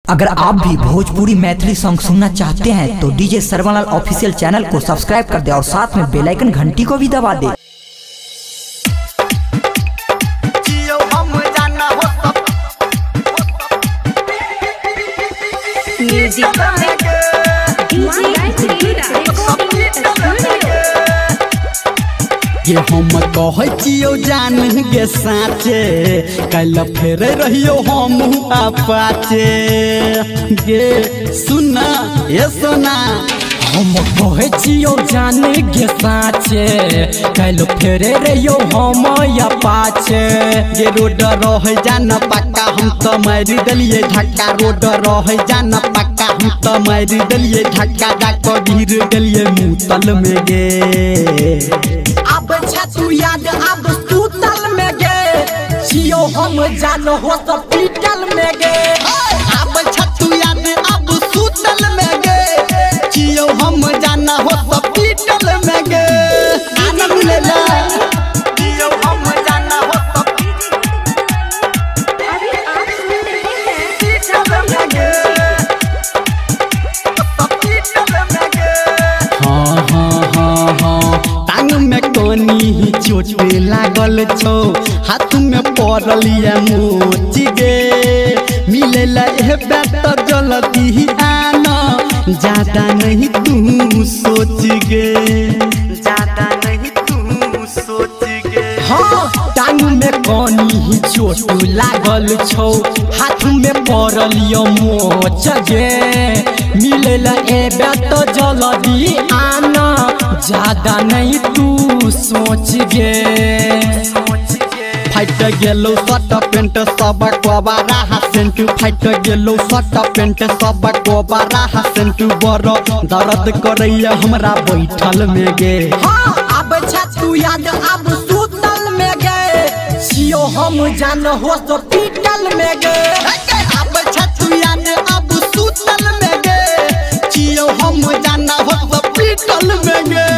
अगर आप भी भोजपुरी मैथिली सॉन्ग सुनना चाहते हैं तो डीजे सर्वलाल ऑफिशियल चैनल को सब्सक्राइब कर दे और साथ में बेल आइकन घंटी को भी दबा दे। ये हम कहो जान गे साचे कल फेर रहियो हम अपाचे गे सुना ये सुना हम कहो जान गे साचे कल फेर रहियो हम अपाचे ये रोड रह जान पक्का हम तो मारी दलिए धक्का रोड रह जान पक्का हम तो मारी दलिए धक्का डाको गिर दलिए मुतल में गे अब छतु याद अब सुतल में गे जियो हम जान हॉस्पिटल में गे अब छतु याद अब सुतल में गे जियो हम जान हॉस्पिटल में गे आनंद ले ले जियो हम जान हॉस्पिटल में गे हॉस्पिटल में गे हाँ हाँ हाँ हाँ टांग में कोनी चोट लागल छो हाथ में पड़लिया मोच गे मिले हे बेट जल्दी आना ज्यादा नहीं तू सोच गे ज्यादा नहीं तू सोच गे हाँ टांग में कोनी चोट लागल छो हाथ में पड़लिया मोच गे मिले ए बेट जल्दी आना ज्यादा नहीं तू सोच गे फाइट गेलो शर्ट पेंट सब कोबारा हसेंट फाइट गेलो शर्ट पेंट सब कोबारा हसेंट बड़ दर्द करैया हमरा बैठल में गे हाँ अब छतु याद अब सुतल में गे जियो हम जान हॉस्पिटल में गे अब छतु याद अब सुतल में गे जियो हम जान हॉस्पिटल में गे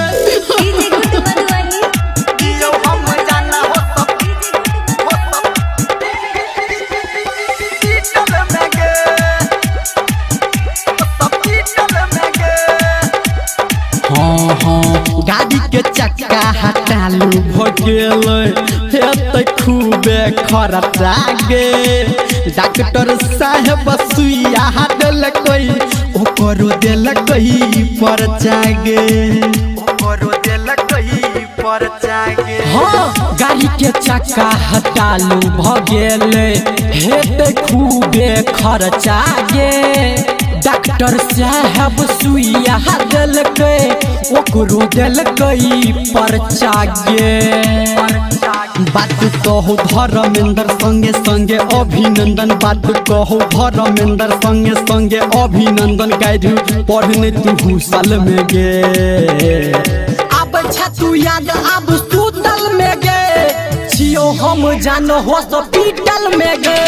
गाड़ी के चक्का हटालू भगेल हे खूबे खर्चा गे डॉक्टर साहब सुइया दिलकै ओकरो दिलकै पर्चा गे ओकरो दिलकै पर्चा गे हाँ गाड़ी के चक्का हटालू भगेल हे खूबे खर्चा गे डॉक्टर साहब सुइया दिलकै ओकरो दिलकै पर्चा गे बात कहो धर्मेंद्र संगे संगे अभिनंदन बात कहो धर्मेंद्र संगे संगे अभिनंदन गाइड पढ़ने तू साल में गे अब छतु याद अब सुतल में गे जियो हम जान हॉस्पिटल में गे